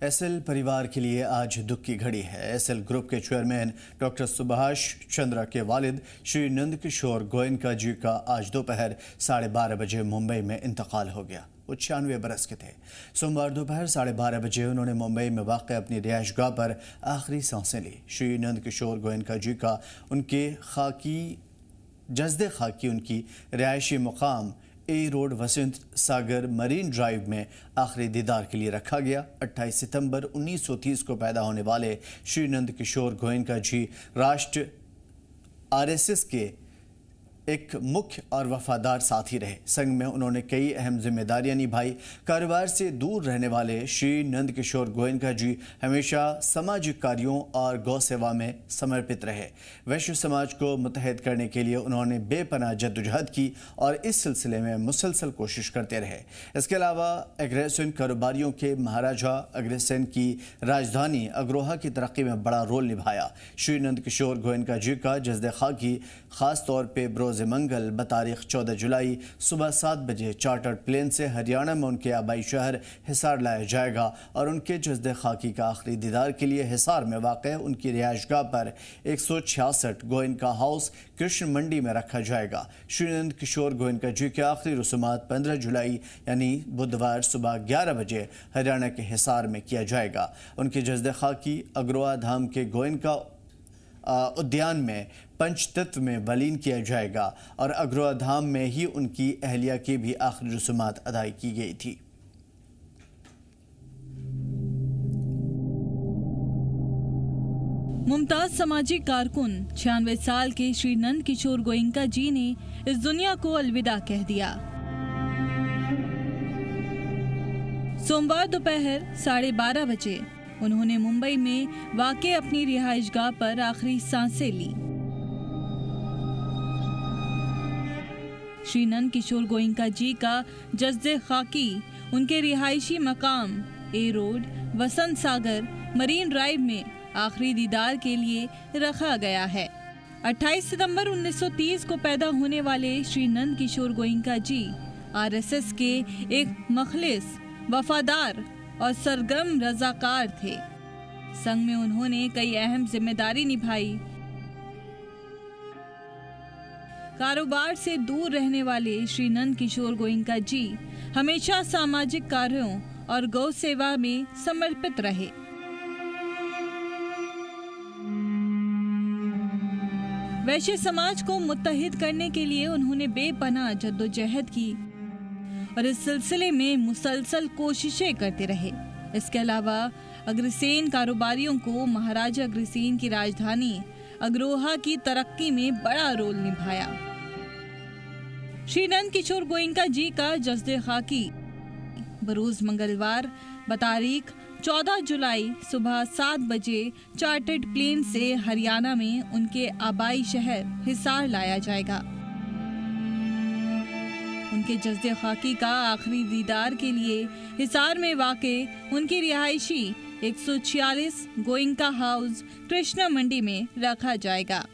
SL परिवार के लिए आज दुख की घड़ी है। एसएल ग्रुप के चेयरमैन डॉक्टर सुभाष चंद्रा के वालिद श्री नंदकिशोर गोयनका जी का आज दोपहर 12:30 बजे मुंबई में इंतकाल हो गया। वो 96 बरस के थे। सोमवार दोपहर 12:30 बजे उन्होंने मुंबई में वाक़ अपनी रिहाइशगाह पर आखिरी सांसें ली। श्री नंदकिशोर गोयनका जी का उनके जज्दे खाकी उनकी रिहायशी मुकाम ए रोड वसंत सागर मरीन ड्राइव में आखिरी दीदार के लिए रखा गया। 28 सितंबर 1930 को पैदा होने वाले श्री नंदकिशोर गोयनका जी राष्ट्र आरएसएस के एक मुख्य और वफादार साथी रहे। संघ में उन्होंने कई अहम जिम्मेदारियां निभाई। कारोबार से दूर रहने वाले श्री नंदकिशोर गोयनका जी हमेशा सामाजिक कार्यों और गौ सेवा में समर्पित रहे। वैश्य समाज को मुत्तहद करने के लिए उन्होंने बेपनाह जद्दोजहद की और इस सिलसिले में मुसलसल कोशिश करते रहे। इसके अलावा अग्रसेन कारोबारियों के महाराजा अग्रसेन की राजधानी अग्रोहा की तरक्की में बड़ा रोल निभाया। श्री नंदकिशोर गोयनका जी का जज्दे खाकी खास तौर पर बरोज़ मंगल बतारीख 14 जुलाई सुबह 7 बजे चार्टर्ड प्लेन से हरियाणा में उनके आबाई शहर हिसार लाया जाएगा और उनके जज्दे खाकी का आखिरी दीदार के लिए हिसार में वाक़ उनकी रिहाइशगाह पर 166 गोयनका हाउस कृष्ण मंडी में रखा जाएगा। श्री नंदकिशोर गोयनका जी के आखिरी रसूमात 15 जुलाई यानी बुधवार सुबह 11 बजे हरियाणा के हिसार में किया जाएगा। उनके जज्दे खाकी अग्रोहा धाम के गोयनका उद्यान में पंचतत्व में वलीन किया जाएगा और अग्रोहा धाम में ही उनकी अहलिया की भी आखिरी रसूमात अदाई की गई थी। मुमताज सामाजिक कारकुन 96 साल के श्री नंदकिशोर गोयनका जी ने इस दुनिया को अलविदा कह दिया। सोमवार दोपहर 12:30 बजे उन्होंने मुंबई में वाक़े अपनी रिहाइशगाह पर आखिरी सांसें ली। श्री नंदकिशोर गोयनका जी का जज्दे खाकी उनके रिहायशी मकाम ए रोड वसंत सागर मरीन ड्राइव में आखिरी दीदार के लिए रखा गया है। 28 सितंबर 1930 को पैदा होने वाले श्री नंदकिशोर गोयनका जी आरएसएस के एक मखलिस, वफादार और सरगर्म रजाकार थे। संघ में उन्होंने कई अहम जिम्मेदारी निभाई। कारोबार से दूर रहने वाले श्री नंदकिशोर गोयनका जी हमेशा सामाजिक कार्यों और गौ सेवा में समर्पित रहे। वैश्य समाज को मुत्तहिद करने के लिए उन्होंने बेपनाह जद्दोजहद की और इस सिलसिले में मुसलसल कोशिशें करते रहे। इसके अलावा अग्रसेन कारोबारियों को महाराजा अग्रसेन की राजधानी अग्रोहा की तरक्की में बड़ा रोल निभाया। श्री नंदकिशोर गोयनका जी का जज्दे खाकी बरोज़ मंगलवार बतारीख 14 जुलाई सुबह 7 बजे चार्टर्ड प्लेन से हरियाणा में उनके आबाई शहर हिसार लाया जाएगा। उनके जज्दे खाकी का आखिरी दीदार के लिए हिसार में वाक़े उनकी रिहायशी 146 गोयनका हाउस कृष्णा मंडी में रखा जाएगा।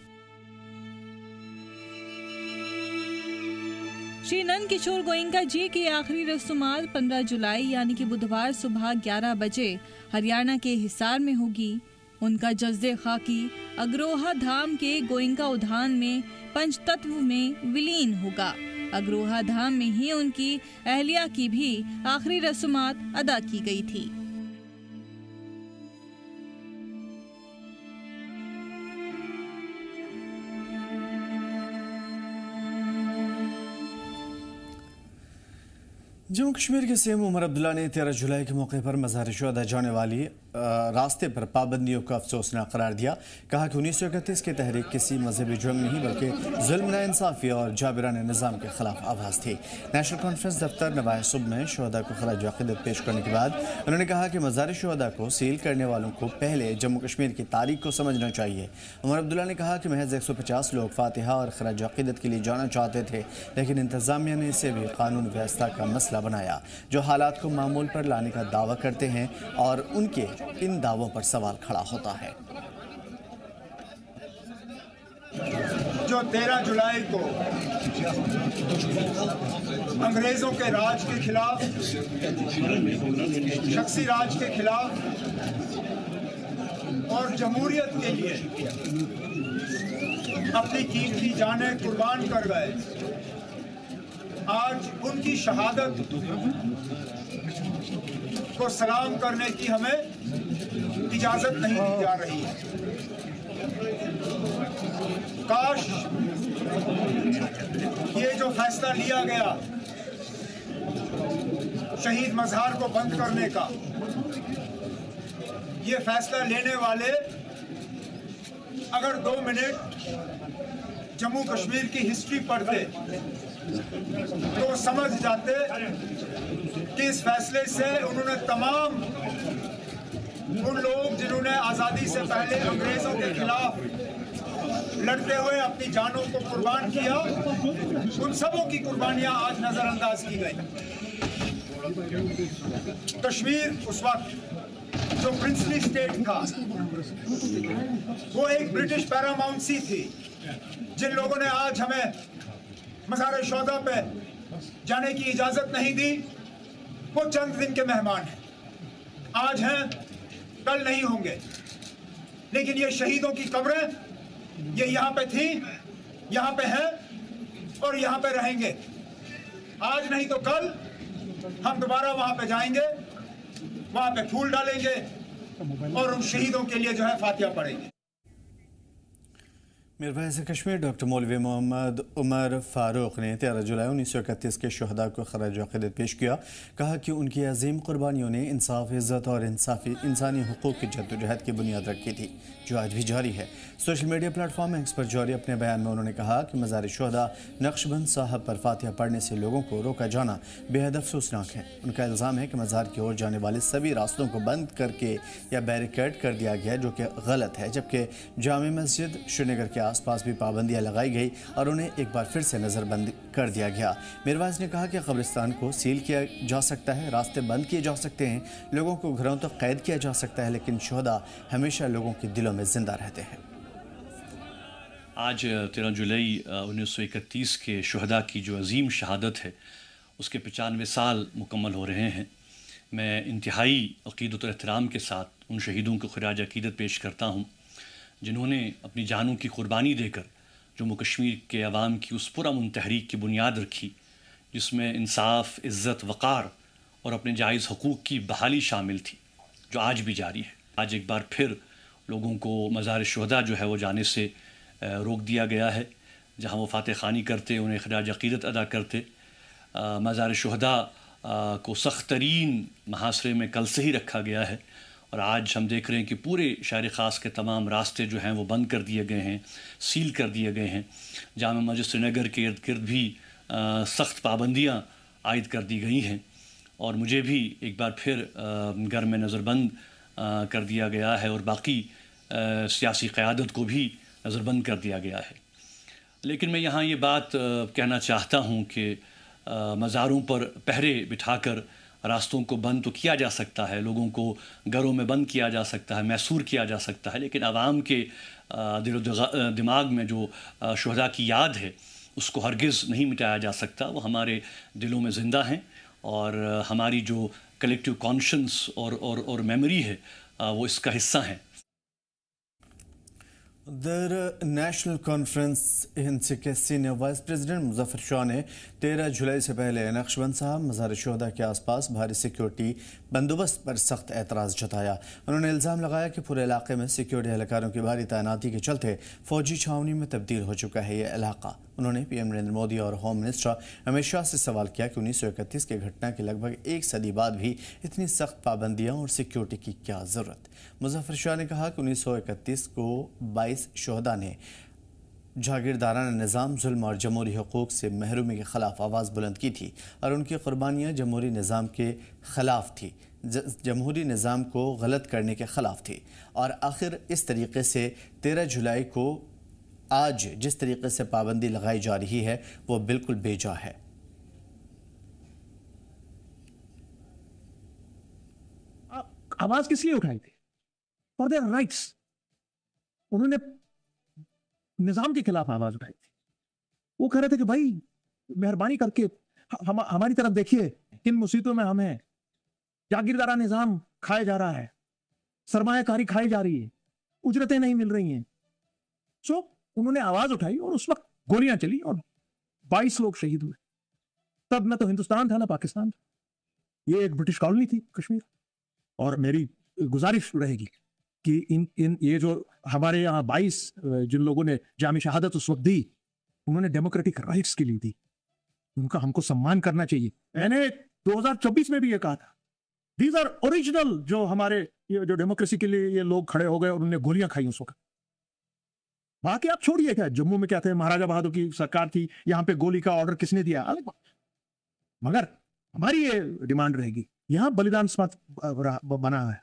श्री नंदकिशोर गोयनका जी की आखिरी रसूमात 15 जुलाई यानी कि बुधवार सुबह 11 बजे हरियाणा के हिसार में होगी। उनका जज्दे खाकी अग्रोहा धाम के गोयनका उद्यान में पंचतत्व में विलीन होगा। अग्रोहा धाम में ही उनकी अहलिया की भी आखिरी रसूमात अदा की गई थी। जम्मू कश्मीर के सीएम उमर अब्दुल्ला ने 13 जुलाई के मौके पर मज़ार-ए-शुहदा जाने वाली रास्ते पर पाबंदियों को अफसोसनाक करार दिया। कहा कि 1931 की तहरीक किसी मजहबी जंग नहीं बल्कि जुल्म, नाइंसाफ़ी और जाबिराना निज़ाम के खिलाफ आवाज़ थी। नेशनल कॉन्फ्रेंस दफ्तर नवाए सुब में शुहदा को खराज अक़ीदत पेश करने के बाद उन्होंने कहा कि मज़ार-ए-शुहदा को सील करने वालों को पहले जम्मू कश्मीर की तारीख को समझना चाहिए। उमर अब्दुल्ला ने कहा कि महज 150 लोग फातिहा और खराज अक़ीदत के लिए जाना चाहते थे, लेकिन इंतज़ामिया ने इसे भी कानून व्यवस्था का मसला बनाया, जो हालात को मामूल पर लाने का दावा करते हैं और उनके इन दावों पर सवाल खड़ा होता है। जो 13 जुलाई को अंग्रेजों के राज के खिलाफ, शख्सी राज के खिलाफ और जमहूरियत के लिए अपनी कीमती जानें कुर्बान कर गए, आज उनकी शहादत को सलाम करने की हमें इजाजत नहीं दी जा रही है। काश ये जो फैसला लिया गया शहीद मज़ार को बंद करने का, ये फैसला लेने वाले अगर 2 मिनट जम्मू कश्मीर की हिस्ट्री पढ़ते तो समझ जाते कि इस फैसले से उन्होंने तमाम उन लोग जिन्होंने आज़ादी से पहले अंग्रेज़ों के खिलाफ लड़ते हुए अपनी जानों को कुर्बान किया, उन सबों की कुर्बानियां आज नज़रअंदाज की गई। कश्मीर उस वक्त जो प्रिंसली स्टेट था वो एक ब्रिटिश पैरामाउंसी थी। जिन लोगों ने आज हमें मज़ार शोहदा पे जाने की इजाज़त नहीं दी वो चंद दिन के मेहमान हैं, आज हैं कल नहीं होंगे, लेकिन ये शहीदों की कब्रें ये यहाँ पे थी, यहाँ पे हैं और यहाँ पे रहेंगे। आज नहीं तो कल हम दोबारा वहाँ पे जाएंगे, वहाँ पे फूल डालेंगे और उन शहीदों के लिए जो है फातिहा पढ़ेंगे। मीरवाइज़ कश्मीर डॉक्टर मौलवी मोहम्मद उमर फारूक ने 13 जुलाई 1931 के शहदा को खराज अक़ीदत पेश किया। कहा कि उनकी अजीम कुर्बानियों ने इंसाफ, इज़्ज़त और इंसानी हुकूक़ की जद्दोजहद की बुनियाद रखी थी, जो आज भी जारी है। सोशल मीडिया प्लेटफॉर्म एक्स पर जारी अपने बयान में उन्होंने कहा कि मज़ार शहदा नक्शबंद साहब पर फातिहा पढ़ने से लोगों को रोका जाना बेहद अफसोसनाक है। उनका इल्ज़ाम है कि मज़ार की ओर जाने वाले सभी रास्तों को बंद करके या बैरिकेड कर दिया गया, जो कि गलत है, जबकि जामे मस्जिद श्रीनगर के आसपास भी पाबंदियां लगाई गई और उन्हें एक बार फिर से नज़रबंद कर दिया गया। मीरवाइज़ ने कहा कि कब्रिस्तान को सील किया जा सकता है, रास्ते बंद किए जा सकते हैं, लोगों को घरों तक कैद किया जा सकता है, लेकिन शहदा हमेशा लोगों के दिलों में जिंदा रहते हैं। आज 13 जुलाई 1931 के शहदा की जो अजीम शहादत है उसके 95 साल मुकम्मल हो रहे हैं। मैं इंतहाई अक़ीदत और एहतराम के साथ उन शहीदों को खराज अक़ीदत पेश करता हूँ जिन्होंने अपनी जानों की कुर्बानी देकर जम्मू कश्मीर के अवाम की उस पुरअमन तहरीक की बुनियाद रखी, जिसमें इंसाफ, इज़्ज़त, वक़ार और अपने जायज़ हकूक़ की बहाली शामिल थी, जो आज भी जारी है। आज एक बार फिर लोगों को मज़ार शहदा जो है वो जाने से रोक दिया गया है, जहाँ वो फातिहा ख़ानी करते, उन्हें खराज अक़ीदत अदा करते। मज़ार शहदा को सख्त तरीन मुहासरे में कल से ही रखा गया है और आज हम देख रहे हैं कि पूरे शहर ख़ास के तमाम रास्ते जो हैं वो बंद कर दिए गए हैं, सील कर दिए गए हैं। जामा मस्जिद श्रीनगर के इर्द गिर्द भी सख्त पाबंदियाँ आयद कर दी गई हैं और मुझे भी एक बार फिर घर में नज़रबंद कर दिया गया है और बाकी सियासी क़यादत को भी नज़रबंद कर दिया गया है। लेकिन मैं यहाँ ये बात कहना चाहता हूँ कि मज़ारों पर पहरे बिठाकर रास्तों को बंद तो किया जा सकता है, लोगों को घरों में बंद किया जा सकता है, मैसूर किया जा सकता है, लेकिन आवाम के दिलो दिमाग में जो शहदा की याद है उसको हरगिज़ नहीं मिटाया जा सकता। वो हमारे दिलों में ज़िंदा हैं और हमारी जो कलेक्टिव कॉन्शियंस और मेमोरी है वो इसका हिस्सा हैं। The नेशनल कॉन्फ्रेंस हिंद के senior vice president Muzaffar Shah ने 13 जुलाई से पहले नक्शबंद साहब मज़ार शहदा के आसपास भारी सिक्योरिटी बंदोबस्त पर सख्त एतराज़ जताया। उन्होंने इल्ज़ाम लगाया कि पूरे इलाके में सिक्योरिटी एहलकारों की भारी तैनाती के चलते फौजी छावनी में तब्दील हो चुका है यह इलाका। उन्होंने पीएम नरेंद्र मोदी और होम मिनिस्टर अमित शाह से सवाल किया कि 1931 के घटना के लगभग एक सदी बाद भी इतनी सख्त पाबंदियाँ और सिक्योरिटी की क्या ज़रूरत। मुजफ्फर शाह ने कहा कि 1931 को 22 शहदा ने जागीरदाराना निज़ाम, जुल्म और जमहूरी हकूक़ से महरूमी के ख़िलाफ़ आवाज़ बुलंद की थी और उनकी कुर्बानियाँ जमहूरी निज़ाम के ख़िलाफ़ थी, जमहूरी निज़ाम को गलत करने के ख़िलाफ़ थी। और आखिर इस तरीके से 13 जुलाई को आज जिस तरीके से पाबंदी लगाई जा रही है वो बिल्कुल बेजा है। आवाज किस लिए उठाई थी? For their rights. उन्होंने निजाम के खिलाफ आवाज उठाई थी। वो कह रहे थे कि भाई मेहरबानी करके हमारी तरफ देखिए, किन मुसीबतों में हम हैं, जागीरदारा निजाम खाया जा रहा है, सरमायाकारी खाई जा रही है, उजरतें नहीं मिल रही हैं। सो उन्होंने आवाज उठाई और उस वक्त गोलियां चली और 22 लोग शहीद हुए। तब न तो हिंदुस्तान था ना पाकिस्तान था, ये एक ब्रिटिश कॉलोनी थी कश्मीर। और मेरी गुजारिश रहेगी कि इन ये जो हमारे यहाँ 22 जिन लोगों ने जाम शहादत उस वक्त दी, उन्होंने डेमोक्रेटिक राइट्स के लिए दी, उनका हमको सम्मान करना चाहिए। मैंने 2024 में भी ये कहा था, दीज आर ओरिजिनल, जो हमारे ये जो डेमोक्रेसी के लिए ये लोग खड़े हो गए और उन्होंने गोलियां खाई उस वक्त। बाकी आप छोड़िए, क्या जम्मू में क्या थे, महाराजा बहादुर की सरकार थी, यहाँ पे गोली का ऑर्डर किसने दिया, अलग बात। मगर हमारी ये डिमांड रहेगी, यहाँ बलिदान स्मारक बना है।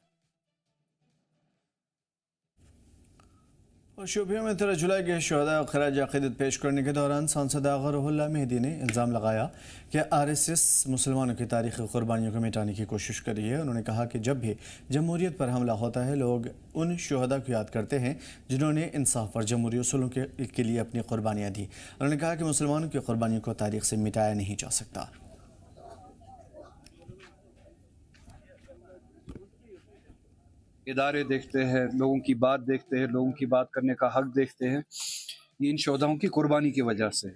और शोपियां में 13 जुलाई के शहदा और खराज अक़ीदत पेश करने के दौरान सांसद आगा रुहुल्लाह मेहदी ने इल्ज़ाम लगाया कि RSS मुसलमानों की तारीख़ी क़ुरबानियों को मिटाने की कोशिश कर रही है। उन्होंने कहा कि जब भी जमहूरियत पर हमला होता है, लोग उन शहदा को याद करते हैं जिन्होंने इंसाफ और जमहूरी उसूलों के लिए अपनी क़ुरबानियाँ दी। उन्होंने कहा कि मुसलमानों की क़ुरबानियों को तारीख़ से मिटाया नहीं जा सकता। इदारे देखते हैं, लोगों की बात देखते हैं, लोगों की बात करने का हक देखते हैं, ये इन शोधाओं की कुर्बानी की वजह से।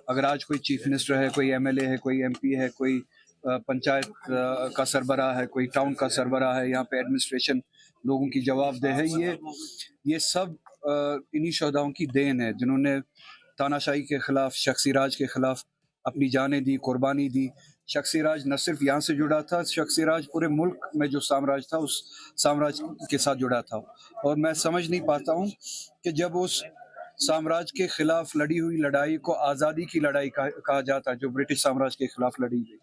अगर आज कोई चीफ मिनिस्टर है, कोई MLA है, कोई MP है, कोई पंचायत का सरबराह है, कोई टाउन का सरबराह है, यहाँ पे एडमिनिस्ट्रेशन लोगों की जवाबदेह है, ये सब इन्हीं शोधाओं की देन है, जिन्होंने तानाशाही के खिलाफ, शख्सी राज के खिलाफ अपनी जानें दी, कुर्बानी दी। शख्सी राज न सिर्फ यहाँ से जुड़ा था, शख्सी राज पूरे मुल्क में जो साम्राज्य था उस साम्राज्य के साथ जुड़ा था। और मैं समझ नहीं पाता हूँ कि जब उस साम्राज्य के खिलाफ लड़ी हुई लड़ाई को आज़ादी की लड़ाई कहा जाता, जो ब्रिटिश साम्राज्य के खिलाफ लड़ी गई।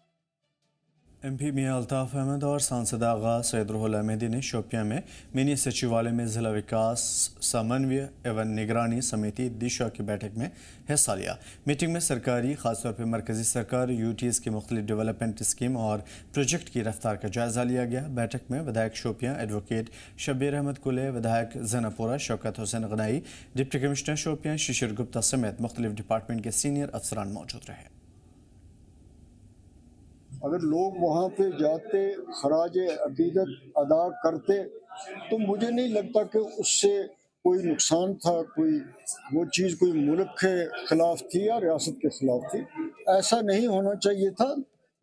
MP मियां अल्ताफ़ अहमद और सांसद आगा सैयद रुहुल्लाह मेहदी ने शोपियां में मिनी सचिवालय में ज़िला विकास समन्वय एवं निगरानी समिति दिशा की बैठक में हिस्सा लिया। मीटिंग में सरकारी, खासतौर पर मरकजी सरकार UTs की मुख्तलिफ डेवलपमेंट स्कीम और प्रोजेक्ट की रफ्तार का जायजा लिया गया। बैठक में विधायक शोपियां एडवोकेट शब्बीर अहमद कुले, विधायक जनापुरा शौकत हुसैन गनाई, डिप्टी कमिश्नर शोपियां शिशिर गुप्ता समेत मुख्तलिफ डिपार्टमेंट के सीनियर अफसरान मौजूद रहे। अगर लोग वहाँ पे जाते, खराज अकीदत अदा करते, तो मुझे नहीं लगता कि उससे कोई नुकसान था, कोई वो चीज़ कोई मुल्क के ख़िलाफ़ थी या रियासत के ख़िलाफ़ थी। ऐसा नहीं होना चाहिए था,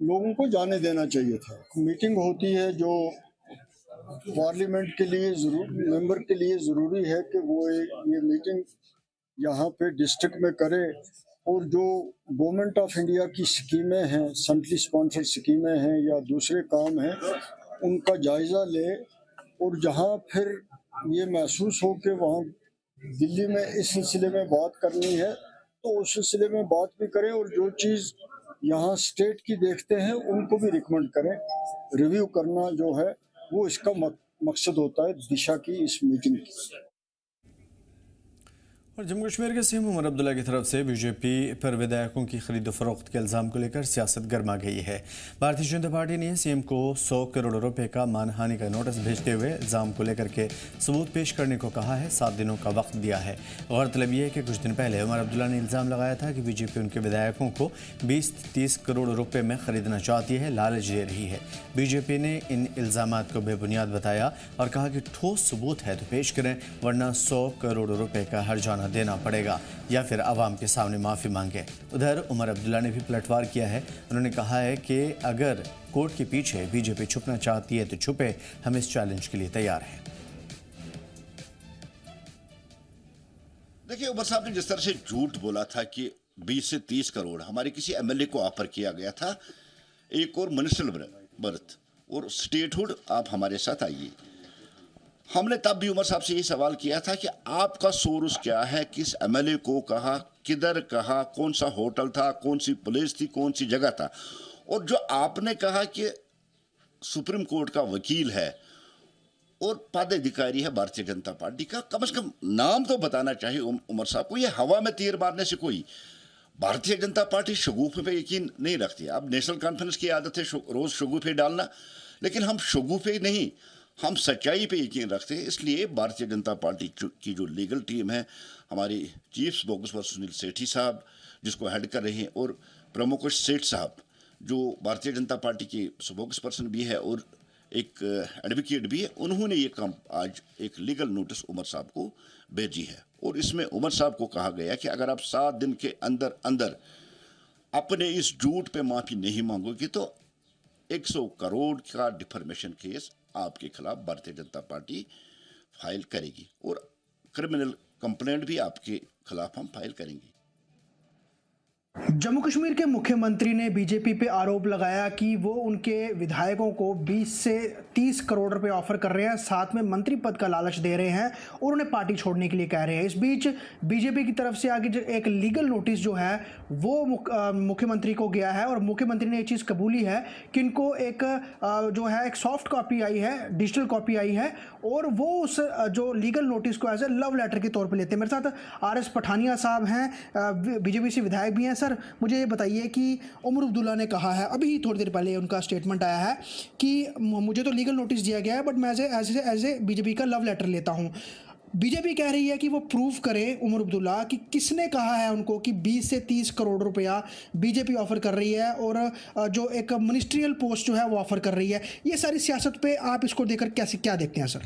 लोगों को जाने देना चाहिए था। मीटिंग होती है जो पार्लियामेंट के लिए मेंबर के लिए ज़रूरी है कि वो ये मीटिंग यहाँ पे डिस्ट्रिक्ट में करे, और जो गवर्नमेंट ऑफ इंडिया की स्कीमें हैं, सेंट्रली स्पॉन्सर्ड स्कीमें हैं या दूसरे काम हैं, उनका जायज़ा ले। और जहाँ फिर ये महसूस हो कि वहाँ दिल्ली में इस सिलसिले में बात करनी है, तो उस सिलसिले में बात भी करें, और जो चीज़ यहाँ स्टेट की देखते हैं उनको भी रिकमेंड करें। रिव्यू करना जो है वो इसका मकसद होता है दिशा की इस मीटिंग की। और जम्मू कश्मीर के सीएम उमर अब्दुल्ला की तरफ से बीजेपी पर विधायकों की खरीद फरोख्त के इल्ज़ाम को लेकर सियासत गर्मा गई है। भारतीय जनता पार्टी ने सीएम को 100 करोड़ रुपए का मानहानि का नोटिस भेजते हुए इल्ज़ाम को लेकर के सबूत पेश करने को कहा है। 7 दिनों का वक्त दिया है। गौरतलब ये है कि कुछ दिन पहले उमर अब्दुल्ला ने इल्ज़ाम लगाया था कि बीजेपी उनके विधायकों को 20-30 करोड़ रुपये में खरीदना चाहती है, लालच दे रही है। बीजेपी ने इन इल्ज़ामात को बेबुनियाद बताया और कहा कि ठोस सबूत है तो पेश करें, वरना 100 करोड़ रुपये का हर्जाना देना पड़ेगा या फिर आवाम के सामने माफ़ी मांगे। उधर उमर अब्दुल्ला ने भी पलटवार किया है। उन्होंने कहा है कि अगर कोर्ट के पीछे बीजेपी छुपना चाहती है तो छुपे, हम इस चैलेंज के लिए तैयार हैं। देखिए, उमर साहब ने जिस तरह से झूठ बोला था कि 20 से 30 करोड़ हमारे किसी MLA को ऑफर किया गया था, एक और मिनिस्ट्रियल बर्थ और स्टेटहुड, आप हमारे साथ आइए। हमने तब भी उमर साहब से ये सवाल किया था कि आपका सोर्स क्या है, किस MLA को कहा, किधर कहा, कौन सा होटल था, कौन सी प्लेस थी, कौन सी जगह था। और जो आपने कहा कि सुप्रीम कोर्ट का वकील है और पदाधिकारी है भारतीय जनता पार्टी का, कम से कम नाम तो बताना चाहिए उमर साहब को। ये हवा में तीर मारने से कोई भारतीय जनता पार्टी शगुफे पे यकीन नहीं रखती। अब नेशनल कॉन्फ्रेंस की आदत है रोज़ शगुफे डालना, लेकिन हम शगुफे नहीं, हम सच्चाई पे यकीन रखते हैं, इसलिए भारतीय जनता पार्टी की जो लीगल टीम है, हमारे चीफ स्पोक्सपर्सन सुनील सेठी साहब जिसको हेड कर रहे हैं, और प्रमुख सेठ साहब जो भारतीय जनता पार्टी के स्पोक्सपर्सन भी है और एक एडवोकेट भी है, उन्होंने ये काम आज एक लीगल नोटिस उमर साहब को भेजी है। और इसमें उमर साहब को कहा गया कि अगर आप 7 दिन के अंदर अंदर अपने इस झूठ पे माफ़ी नहीं मांगोगे तो 100 करोड़ का डिफर्मेशन केस आपके खिलाफ भारतीय जनता पार्टी फाइल करेगी और क्रिमिनल कंप्लेंट भी आपके खिलाफ हम फाइल करेंगे। जम्मू कश्मीर के मुख्यमंत्री ने बीजेपी पे आरोप लगाया कि वो उनके विधायकों को 20 से 30 करोड़ रुपए ऑफर कर रहे हैं, साथ में मंत्री पद का लालच दे रहे हैं और उन्हें पार्टी छोड़ने के लिए कह रहे हैं। इस बीच बीजेपी की तरफ से आगे एक लीगल नोटिस जो है वो मुख्यमंत्री को गया है और मुख्यमंत्री ने ये चीज़ कबूली है कि इनको एक जो है एक सॉफ्ट कॉपी आई है, डिजिटल कॉपी आई है और वो उस जो लीगल नोटिस को एज ए लव लेटर के तौर पर लेते हैं। मेरे साथ RS पठानिया साहब हैं, बीजेपी से विधायक भी हैं। सर मुझे ये बताइए कि उमर अब्दुल्ला ने कहा है, अभी थोड़ी देर पहले उनका स्टेटमेंट आया है कि मुझे तो लीगल नोटिस दिया गया है बट मैं एज ए बीजेपी का लव लेटर लेता हूँ। बीजेपी कह रही है कि वो प्रूव करे उमर अब्दुल्ला कि किसने कहा है उनको कि 20 से 30 करोड़ रुपया बीजेपी ऑफर कर रही है और जो एक मिनिस्ट्रियल पोस्ट जो है वो ऑफर कर रही है। ये सारी सियासत पे आप इसको देखकर कैसे क्या देखते हैं सर?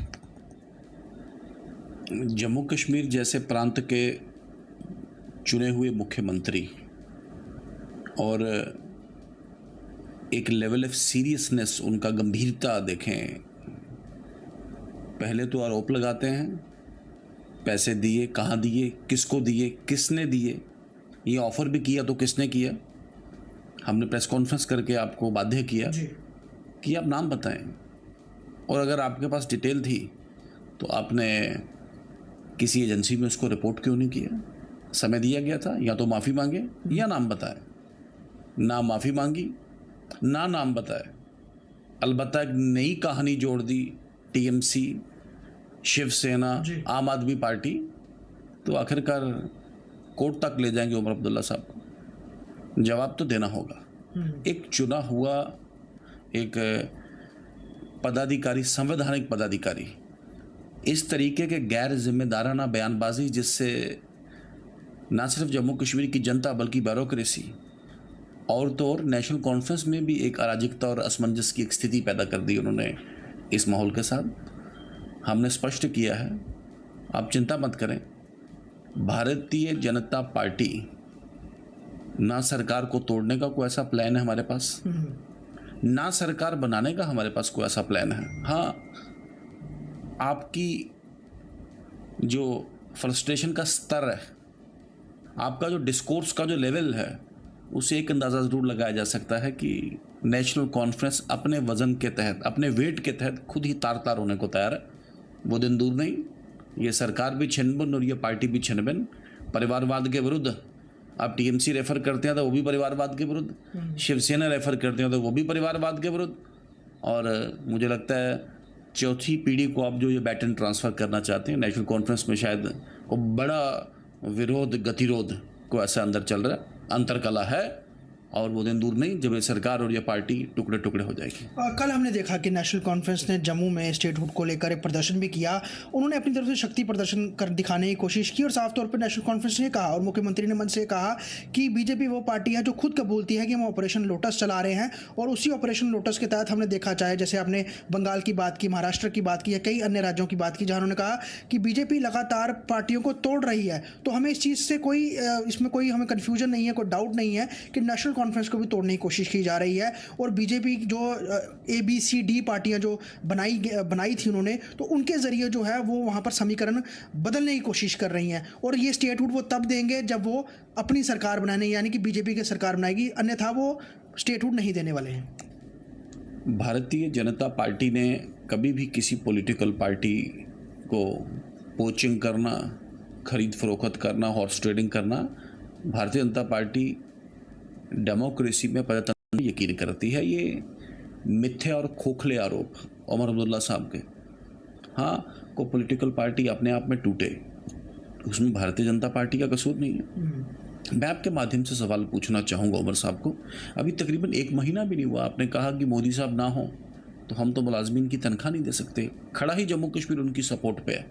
जम्मू कश्मीर जैसे प्रांत के चुने हुए मुख्यमंत्री और एक लेवल ऑफ सीरियसनेस, उनका गंभीरता देखें। पहले तो आरोप लगाते हैं, पैसे दिए, कहाँ दिए, किसको दिए, किसने दिए, ये ऑफ़र भी किया तो किसने किया। हमने प्रेस कॉन्फ्रेंस करके आपको बाध्य किया कि आप नाम बताएं और अगर आपके पास डिटेल थी तो आपने किसी एजेंसी में उसको रिपोर्ट क्यों नहीं किया। समय दिया गया था, या तो माफ़ी मांगे या नाम बताए। ना माफ़ी मांगी, ना नाम बताए, अलबत्ता एक नई कहानी जोड़ दी, TMC, शिवसेना, आम आदमी पार्टी। तो आखिरकार कोर्ट तक ले जाएंगे उमर अब्दुल्ला साहब को, जवाब तो देना होगा। एक चुना हुआ एक पदाधिकारी, संवैधानिक पदाधिकारी, इस तरीके के गैर जिम्मेदाराना बयानबाजी जिससे ना सिर्फ जम्मू कश्मीर की जनता बल्कि ब्यूरोक्रेसी और तो और नेशनल कॉन्फ्रेंस में भी एक अराजकता और असमंजस की एक स्थिति पैदा कर दी उन्होंने इस माहौल के साथ। हमने स्पष्ट किया है, आप चिंता मत करें, भारतीय जनता पार्टी ना सरकार को तोड़ने का कोई ऐसा प्लान है हमारे पास, ना सरकार बनाने का हमारे पास कोई ऐसा प्लान है। हाँ, आपकी जो फ्रस्ट्रेशन का स्तर है, आपका जो डिस्कोर्स का जो लेवल है, उसे एक अंदाज़ा ज़रूर लगाया जा सकता है कि नेशनल कॉन्फ्रेंस अपने वज़न के तहत, अपने वेट के तहत खुद ही तार तार होने को तैयार है। वो दिन दूर नहीं, ये सरकार भी छिनबिन और ये पार्टी भी छिनबिन। परिवारवाद के विरुद्ध आप TMC रेफ़र करते हैं तो वो भी परिवारवाद के विरुद्ध, शिवसेना रेफ़र करते हैं तो वो भी परिवारवाद के विरुद्ध, और मुझे लगता है चौथी पीढ़ी को आप जो ये बैटन ट्रांसफ़र करना चाहते हैं नेशनल कॉन्फ्रेंस में, शायद वो बड़ा विरोध गतिरोध को ऐसा अंदर चल रहा है, अंतरकला है, और वो दिन दूर नहीं जब ये सरकार और ये पार्टी टुकड़े टुकड़े हो जाएगी। कल हमने देखा कि नेशनल कॉन्फ्रेंस ने जम्मू में स्टेटहुड को लेकर एक प्रदर्शन भी किया। उन्होंने अपनी तरफ से शक्ति प्रदर्शन कर दिखाने की कोशिश की और साफ तौर पर नेशनल कॉन्फ्रेंस ने कहा और मुख्यमंत्री ने मन से कहा कि बीजेपी वो पार्टी है जो खुद कबूलती है कि हम ऑपरेशन लोटस चला रहे हैं, और उसी ऑपरेशन लोटस के तहत हमने देखा, चाहे जैसे आपने बंगाल की बात की, महाराष्ट्र की बात की, या कई अन्य राज्यों की बात की जहाँ उन्होंने कहा कि बीजेपी लगातार पार्टियों को तोड़ रही है। तो हमें इस चीज़ से इसमें कोई हमें कन्फ्यूजन नहीं है, कोई डाउट नहीं है कि नेशनल कॉन्फ्रेंस को भी तोड़ने कोशिश की जा रही है। और बीजेपी जो ABCD पार्टियां जो बनाई थी उन्होंने, तो उनके जरिए जो है वो वहां पर समीकरण बदलने की कोशिश कर रही हैं, और ये स्टेटहुड वो तब देंगे जब वो अपनी सरकार बनाने, यानी कि बीजेपी की सरकार बनाएगी, अन्यथा वो स्टेटहुड नहीं देने वाले हैं। भारतीय जनता पार्टी ने कभी भी किसी पॉलिटिकल पार्टी को पोचिंग करना, खरीद फरोख्त करना, हॉर्स ट्रेडिंग करना, भारतीय जनता पार्टी डेमोक्रेसी में प्रजातंत्र में यकीन करती है। ये मिथ्या और खोखले आरोप उमर अब्दुल्ला साहब के, हाँ, को पॉलिटिकल पार्टी अपने आप में टूटे, उसमें भारतीय जनता पार्टी का कसूर नहीं है। मैं आपके माध्यम से सवाल पूछना चाहूँगा उमर साहब को, अभी तकरीबन 1 महीना भी नहीं हुआ, आपने कहा कि मोदी साहब ना हो तो हम तो मुलाजमीन की तनख्वाह नहीं दे सकते। खड़ा ही जम्मू कश्मीर उनकी सपोर्ट पे है।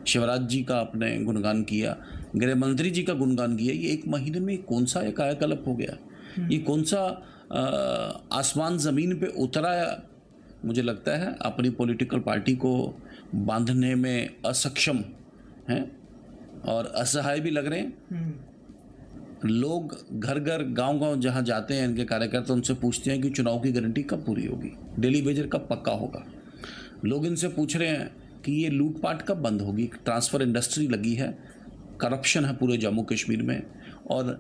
शिवराज जी का आपने गुणगान किया, गृह मंत्री जी का गुणगान किया। ये 1 महीने में कौन सा एक कायाकल्प हो गया, ये कौन सा आसमान ज़मीन पे उतरा। मुझे लगता है अपनी पॉलिटिकल पार्टी को बांधने में असक्षम हैं और असहाय भी लग रहे हैं। लोग घर घर गांव-गांव जहां जाते हैं इनके कार्यकर्ता, उनसे पूछते हैं कि चुनाव की गारंटी कब पूरी होगी, डेली वेजर कब पक्का होगा। लोग इनसे पूछ रहे हैं कि ये लूटपाट कब बंद होगी। ट्रांसफ़र इंडस्ट्री लगी है, करप्शन है पूरे जम्मू कश्मीर में, और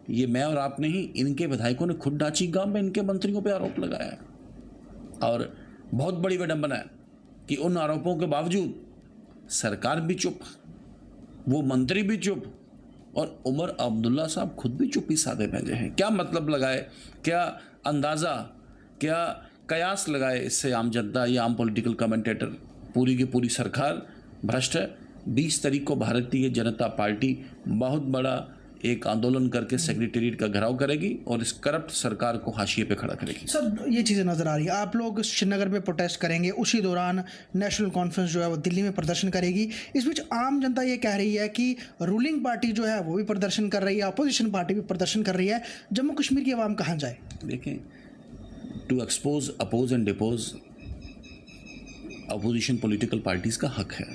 ये मैं और आप नहीं, इनके विधायकों ने खुद डाची गांव में इनके मंत्रियों पे आरोप लगाया है। और बहुत बड़ी विडंबना है कि उन आरोपों के बावजूद सरकार भी चुप, वो मंत्री भी चुप, और उमर अब्दुल्ला साहब खुद भी चुप्पी साधे बैठे हैं। क्या मतलब लगाए, क्या अंदाज़ा, क्या कयास लगाए इससे आम जनता या आम पॉलिटिकल कमेंटेटर। पूरी की पूरी सरकार भ्रष्ट है। 20 तारीख को भारतीय जनता पार्टी बहुत बड़ा एक आंदोलन करके सेक्रेटेरिएट का घेराव करेगी और इस करप्ट सरकार को हाशिए पे खड़ा करेगी। सर, ये चीज़ें नज़र आ रही है। आप लोग श्रीनगर में प्रोटेस्ट करेंगे, उसी दौरान नेशनल कॉन्फ्रेंस जो है वो दिल्ली में प्रदर्शन करेगी। इस बीच आम जनता ये कह रही है कि रूलिंग पार्टी जो है वो भी प्रदर्शन कर रही है, अपोजिशन पार्टी भी प्रदर्शन कर रही है। जम्मू कश्मीर की आवाम कहाँ जाए? देखें, to expose, oppose and depose opposition political parties का हक है।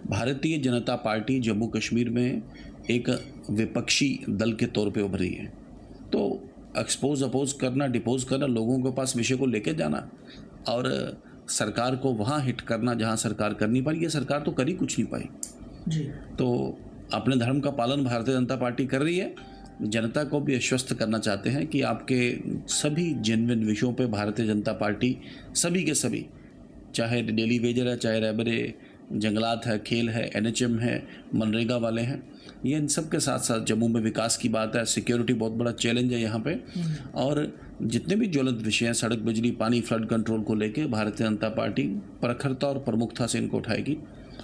भारतीय जनता पार्टी जम्मू कश्मीर में एक विपक्षी दल के तौर पे उभरी है, तो एक्सपोज, अपोज करना, डिपोज करना, लोगों के पास विषय को लेके जाना और सरकार को वहाँ हिट करना जहाँ सरकार कर नहीं पाई। ये सरकार तो कर ही कुछ नहीं पाई जी। तो अपने धर्म का पालन भारतीय जनता पार्टी कर रही है। जनता को भी आश्वस्त करना चाहते हैं कि आपके सभी जेन्युइन विषयों पे भारतीय जनता पार्टी सभी के सभी, चाहे डेली वेजर है, चाहे रेबरे, जंगलात है, खेल है, NHM है, मनरेगा वाले हैं, ये इन सब के साथ साथ जम्मू में विकास की बात है। सिक्योरिटी बहुत बड़ा चैलेंज है यहाँ पे, और जितने भी ज्वलंत विषय हैं, सड़क, बिजली, पानी, फ्लड कंट्रोल को लेके भारतीय जनता पार्टी प्रखरता और प्रमुखता से इनको उठाएगी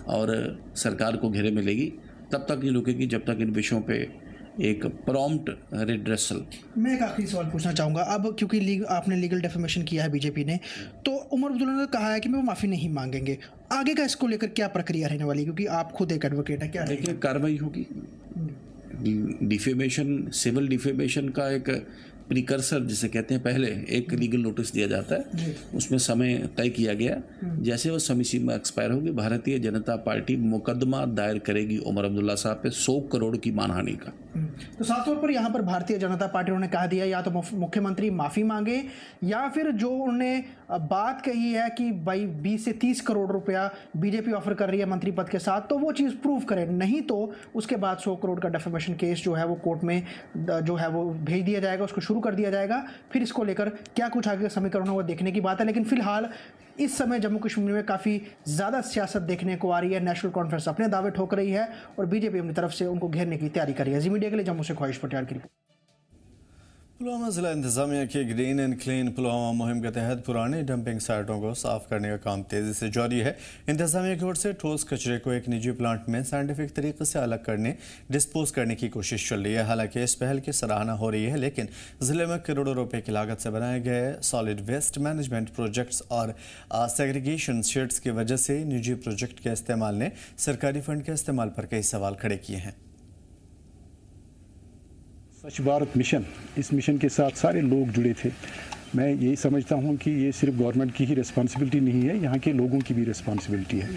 और सरकार को घेरे में लेगी। तब तक नहीं रुकेगी जब तक इन विषयों पे एक प्रॉम्प्ट रिड्रेसल। मैं एक आखिरी सवाल पूछना चाहूँगा। अब क्योंकि आपने लीगल डेफेमेशन किया है बीजेपी ने, तो उमर अब्दुल्ला ने कहा है कि वो माफ़ी नहीं मांगेंगे। आगे का इसको लेकर क्या प्रक्रिया रहने वाली है, क्योंकि आप खुद एक एडवोकेट है? क्या देखिए, कार्रवाई होगी। डिफेमेशन, सिविल डिफेमेशन का एक प्रिकर्सर जिसे कहते हैं, पहले एक लीगल नोटिस दिया जाता है, उसमें समय तय किया गया। जैसे वो समय सीमा एक्सपायर होगी, भारतीय जनता पार्टी मुकदमा दायर करेगी उमर अब्दुल्ला साहब पे 100 करोड़ की मानहानि का। तो साफ तौर पर यहाँ पर भारतीय जनता पार्टी उन्होंने कहा दिया, या तो मुख्यमंत्री माफ़ी मांगे, या फिर जो उन्होंने बात कही है कि भाई 20 से 30 करोड़ रुपया बीजेपी ऑफर कर रही है मंत्री पद के साथ, तो वो चीज़ प्रूव करे। नहीं तो उसके बाद 100 करोड़ का डेफेमेशन केस जो है वो कोर्ट में जो है वो भेज दिया जाएगा, उसको शुरू कर दिया जाएगा। फिर इसको लेकर क्या कुछ आगे का समीकरण हो वो देखने की बात है। लेकिन फिलहाल इस समय जम्मू कश्मीर में काफ़ी ज़्यादा सियासत देखने को आ रही है। नेशनल कॉन्फ्रेंस अपने दावे ठोक रही है और बीजेपी अपनी तरफ से उनको घेरने की तैयारी कर रही है। जी मीडिया के लिए जम्मू से ख्वाहिश पटेल की रिपोर्ट। पुलवामा जिला इंतजामिया की ग्रीन एंड क्लीन पुलवामा मुहिम के तहत पुरानी डंपिंग साइटों को साफ करने का काम तेजी से जारी है। इंतजामिया की ओर से ठोस कचरे को एक निजी प्लांट में साइंटिफिक तरीके से अलग करने, डिस्पोज करने की कोशिश चल रही है। हालांकि इस पहल की सराहना हो रही है, लेकिन जिले में करोड़ों रुपए की लागत से बनाए गए सॉलिड वेस्ट मैनेजमेंट प्रोजेक्ट्स और सेग्रीगेशन शेड्स की वजह से निजी प्रोजेक्ट के इस्तेमाल ने सरकारी फंड के इस्तेमाल पर कई सवाल खड़े किए हैं। स्वच्छ भारत मिशन, इस मिशन के साथ सारे लोग जुड़े थे। मैं यही समझता हूँ कि ये सिर्फ गवर्नमेंट की ही रिस्पॉन्सिबिलिटी नहीं है, यहाँ के लोगों की भी रिस्पॉन्सिबिलिटी है।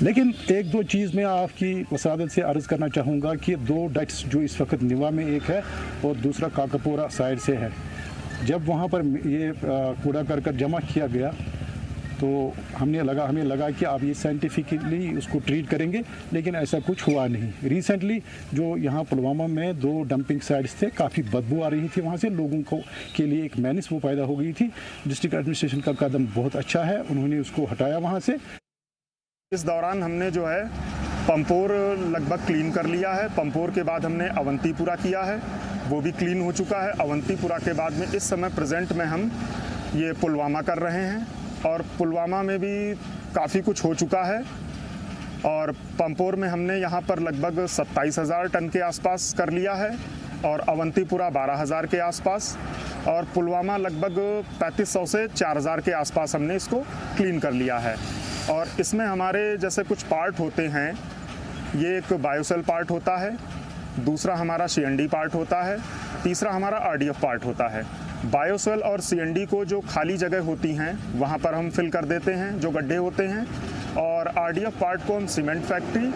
लेकिन एक दो चीज़ मैं आपकी वसादत से अर्ज़ करना चाहूँगा कि 2 डट्स जो इस वक्त निवा में एक है और दूसरा काकापोरा साइड से है, जब वहाँ पर ये कूड़ा करकट जमा किया गया तो हमें लगा कि आप ये साइंटिफिकली उसको ट्रीट करेंगे, लेकिन ऐसा कुछ हुआ नहीं। रिसेंटली जो यहाँ पुलवामा में 2 डंपिंग साइट्स थे, काफ़ी बदबू आ रही थी वहाँ से, लोगों को के लिए एक मैनेस वो पैदा हो गई थी। डिस्ट्रिक्ट एडमिनिस्ट्रेशन का कदम बहुत अच्छा है, उन्होंने उसको हटाया वहाँ से। इस दौरान हमने जो है पंपोर लगभग क्लीन कर लिया है। पंपोर के बाद हमने अवंतीपुरा किया है, वो भी क्लीन हो चुका है। अवंतीपुरा के बाद में इस समय प्रेजेंट में हम ये पुलवामा कर रहे हैं और पुलवामा में भी काफ़ी कुछ हो चुका है। और पंपोर में हमने यहाँ पर लगभग 27,000 टन के आसपास कर लिया है और अवंतीपुरा 12,000 के आसपास। और पुलवामा लगभग 3500 से 4000 के आसपास हमने इसको क्लीन कर लिया है। और इसमें हमारे जैसे कुछ पार्ट होते हैं, ये एक बायोसेल पार्ट होता है, दूसरा हमारा CND पार्ट होता है, तीसरा हमारा RDF पार्ट होता है। बायोसेल और CND को जो खाली जगह होती हैं वहाँ पर हम फिल कर देते हैं, जो गड्ढे होते हैं, और RDF पार्ट को हम सीमेंट फैक्ट्री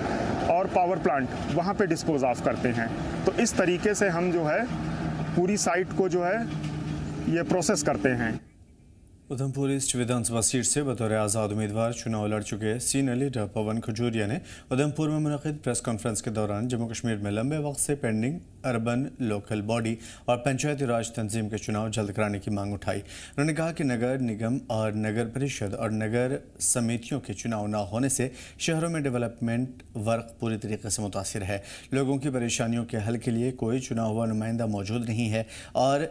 और पावर प्लांट वहाँ पे डिस्पोज ऑफ करते हैं। तो इस तरीके से हम जो है पूरी साइट को जो है ये प्रोसेस करते हैं। उधमपुर ईस्ट विधानसभा सीट से बतौर आज़ाद उम्मीदवार चुनाव लड़ चुके सीनियर लीडर पवन खजूरिया ने उधमपुर में मुनक़िद प्रेस कॉन्फ्रेंस के दौरान जम्मू कश्मीर में लंबे वक्त से पेंडिंग अर्बन लोकल बॉडी और पंचायती राज तंजीम के चुनाव जल्द कराने की मांग उठाई। उन्होंने कहा कि नगर निगम और नगर परिषद और नगर समितियों के चुनाव न होने से शहरों में डेवलपमेंट वर्क पूरी तरीके से मुतासिर है। लोगों की परेशानियों के हल के लिए कोई चुना हुआ नुमाइंदा मौजूद नहीं है और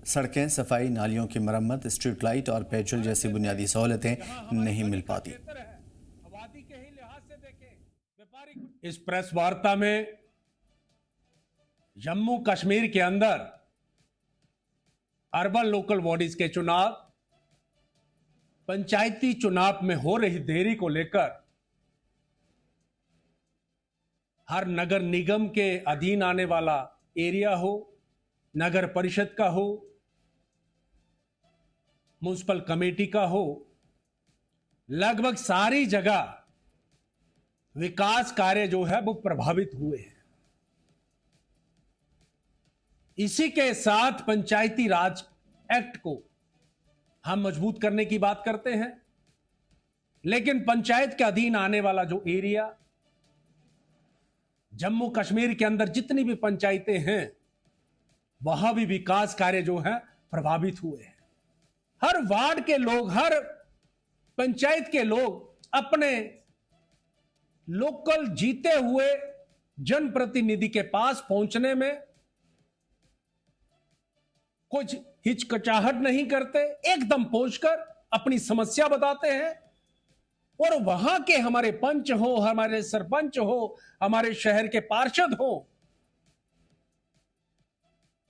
सड़कें, सफाई, नालियों की मरम्मत, स्ट्रीट लाइट और पेट्रोल जैसी बुनियादी सहूलतें नहीं मिल पाती। इस प्रेस वार्ता में जम्मू कश्मीर के अंदर अर्बन लोकल बॉडीज के चुनाव, पंचायती चुनाव में हो रही देरी को लेकर हर नगर निगम के अधीन आने वाला एरिया हो, नगर परिषद का हो, म्युनिसिपल कमेटी का हो, लगभग सारी जगह विकास कार्य जो है वो प्रभावित हुए हैं। इसी के साथ पंचायती राज एक्ट को हम मजबूत करने की बात करते हैं, लेकिन पंचायत के अधीन आने वाला जो एरिया, जम्मू कश्मीर के अंदर जितनी भी पंचायतें हैं वहां भी विकास कार्य जो है प्रभावित हुए हैं। हर वार्ड के लोग, हर पंचायत के लोग अपने लोकल जीते हुए जनप्रतिनिधि के पास पहुंचने में कुछ हिचकिचाहट नहीं करते, एकदम पहुंचकर अपनी समस्या बताते हैं। और वहां के हमारे पंच हो, हमारे सरपंच हो, हमारे शहर के पार्षद हो,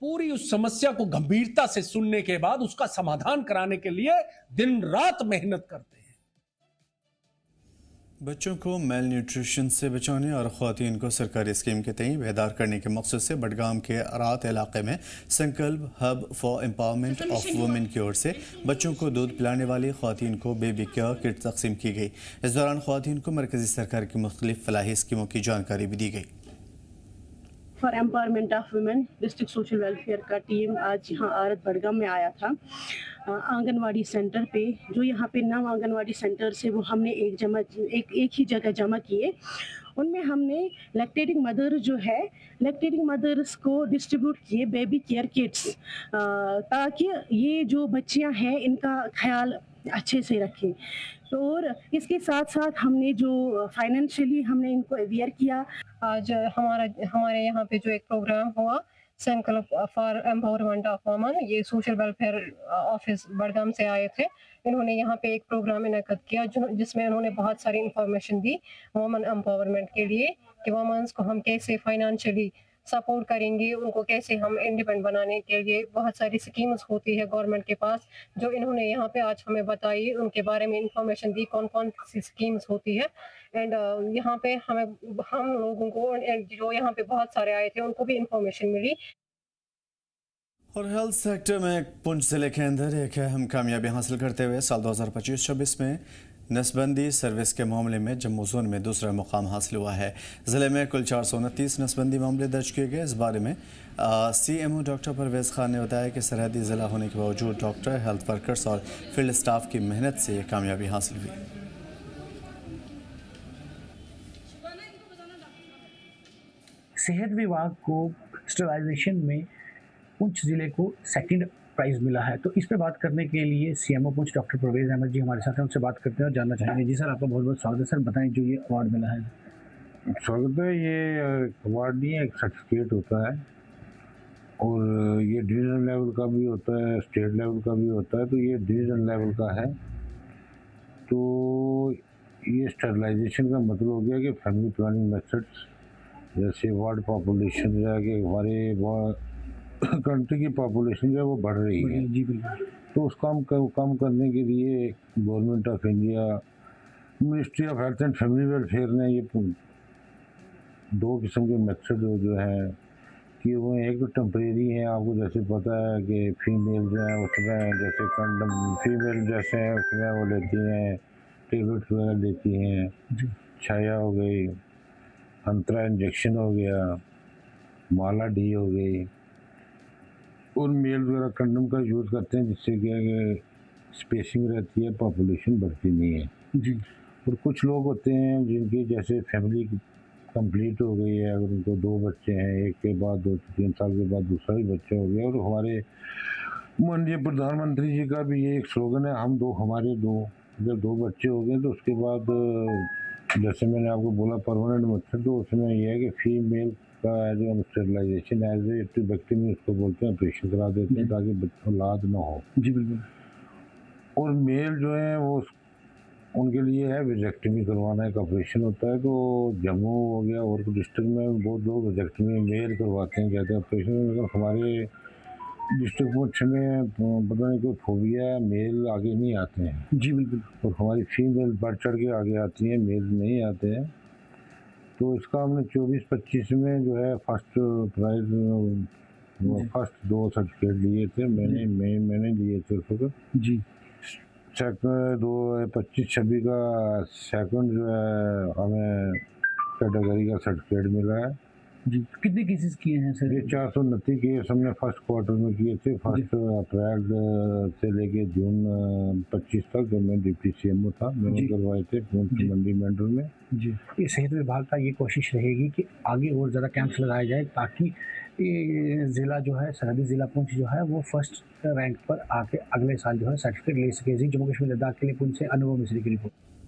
पूरी उस समस्या को गंभीरता से सुनने के बाद उसका समाधान कराने के लिए दिन रात मेहनत करते हैं। बच्चों को मेल न्यूट्रिशन से बचाने और ख़वातीन को सरकारी स्कीम के तहत बेदार करने के मकसद से बडगाम के अरात इलाके में संकल्प hub for empowerment of women की ओर से बच्चों को दूध पिलाने वाली ख़वातीन को बेबी केयर किट तकसीम की गई। इस दौरान ख़वातीन को मरकजी सरकार की मुख्तलिफ फलाही स्कीमों की जानकारी भी दी गई। For empowerment of women district social welfare का टीम आज यहाँ आरत बडगाम में आया था, आंगनवाड़ी सेंटर पे। जो यहाँ पे 9 आंगनवाड़ी सेंटर से वो हमने एक ही जगह जमा किए। उनमें हमने लैक्टेटिंग मदर जो है, लैक्टेटिंग मदर्स को डिस्ट्रीब्यूट किए बेबी केयर किट्स, ताकि ये जो बच्चियाँ हैं इनका ख्याल अच्छे से रखें। तो और इसके साथ साथ हमने जो फाइनेंशियली हमने इनको अवेयर किया। आज हमारे यहाँ पे जो एक प्रोग्राम हुआ संकल्प फॉर एम्पावरमेंट ऑफ वुमेन, ये सोशल वेलफेयर ऑफिस बडगाम से आए थे। इन्होंने यहाँ पे एक प्रोग्राम इनेक्ट किया जिसमें इन्होंने बहुत सारी इंफॉर्मेशन दी वुमेन एम्पावरमेंट के लिए, कि वुमेन्स को हम कैसे फाइनेंशियली सपोर्ट करेंगे, उनको कैसे हम इंडिपेंडेंट बनाने के लिए बहुत सारी स्कीम्स होती है गवर्नमेंट के पास, जो इन्होंने यहाँ पे आज हमें बताई, उनके बारे में इंफॉर्मेशन दी कौन कौन सी स्कीम्स होती है। एंड यहाँ पे हम लोगों को जो यहाँ पे बहुत सारे आए थे उनको भी इंफॉर्मेशन मिली। और हेल्थ सेक्टर में पुंछ जिले के अंदर एक अहम कामयाबी हासिल करते हुए साल 2025-26 में नसबंदी सर्विस के मामले में जम्मू जोन में दूसरा मुकाम हासिल हुआ है। ज़िले में कुल 429 नसबंदी मामले दर्ज किए गए। इस बारे में CMO डॉक्टर परवेज़ खान ने बताया कि सरहदी ज़िला होने के बावजूद डॉक्टर, हेल्थ वर्कर्स और फील्ड स्टाफ की मेहनत से ये कामयाबी हासिल हुई। सेहत विभाग को स्टरलाइजेशन में पुंछ ज़िले को सेकंड प्राइज़ मिला है। तो इस पे बात करने के लिए CMO पुंछ डॉक्टर परवेज़ अहमद जी हमारे साथ हैं, उनसे बात करते हैं और जानना चाहेंगे। जी सर, आपका बहुत बहुत स्वागत है। सर बताएं जो ये अवार्ड मिला है। स्वागत है। ये अवार्ड नहीं है, एक सर्टिफिकेट होता है और ये डिवीजन लेवल का भी होता है, स्टेट लेवल का भी होता है। तो ये डिवीजन लेवल का है। तो ये स्टरलाइजेशन का मतलब हो गया कि फैमिली प्लानिंग मेथड्स, जैसे वार्ड पॉपुलेशन, कि हमारे कंट्री की पॉपुलेशन जो है वो बढ़ रही है। जी बिल्कुल। तो उस काम को कम करने के लिए government of India, ministry of health and family welfare ने ये 2 किस्म के मेथड जो है कि वो एक तो टेम्परेरी है, आपको जैसे पता है कि फीमेल जो है उसमें जैसे कंडम, फीमेल जैसे हैं उसमें वो लेती हैं टेबलेट्स वगैरह लेती हैं, छाया हो गई, अंतरा इंजेक्शन हो गया, माला डी हो गई, और मेल वगैरह कंडम का यूज़ करते हैं जिससे क्या है कि स्पेसिंग रहती है, पॉपुलेशन बढ़ती नहीं है जी। और कुछ लोग होते हैं जिनकी जैसे फैमिली कंप्लीट हो गई है, अगर उनको 2 बच्चे हैं, एक के बाद 2-3 साल के बाद दूसरा भी बच्चा हो गया। और हमारे माननीय प्रधानमंत्री जी का भी ये एक स्लोगन है, हमारे जब 2 बच्चे हो गए तो उसके बाद जैसे मैंने आपको बोला परमानेंट मेथड, तो उसमें यह है कि फीमेल का जो स्टेरिलाइजेशन एज ए ट्यूबेक्टमी उसको बोलते हैं, ऑपरेशन करा देते हैं ताकि औलाद ना हो। जी बिल्कुल। और मेल जो है वो उनके लिए है विजेक्टमी करवाना, एक ऑपरेशन होता है। तो जम्मू हो गया और डिस्ट्रिक्ट में बहुत लोग विजेक्टमी मेल करवाते हैं, कहते हैं ऑपरेशन। मतलब हमारे डिस्ट्रिक्ट पुंछ में पता नहीं कोई फोबिया है, मेल आगे नहीं आते हैं। जी बिल्कुल। और हमारी फीमेल बढ़ चढ़ के आगे आती हैं, मेल नहीं आते हैं। तो इसका हमने 24-25 में जो है फर्स्ट प्राइज, फर्स्ट 2 सर्टिफिकेट लिए थे मैंने लिए थे उस वक्त जी। सेकंड 25-26 का सेकंड जो है हमें कैटेगरी का सर्टिफिकेट मिला है जी। कितने केसेस किए हैं सर? ये 429 केस हमने फर्स्ट क्वार्टर में किए थे, फर्स्ट अप्रैल से लेके जून 25 तक, जब मैं डिप्टी CMO था मैंने करवाए थे मंडी मंडल में जी। ये सेहत विभाग का ये कोशिश रहेगी कि आगे और ज़्यादा कैंप्स लगाए जाए ताकि ये ज़िला जो है, सरहदी ज़िला पुंछ जो है वो फर्स्ट रैंक पर आके अगले साल जो है सर्टिफिकेट ले सके। जम्मू कश्मीर लद्दाख के लिए पुंछ से अनुभव मिश्री की रिपोर्ट।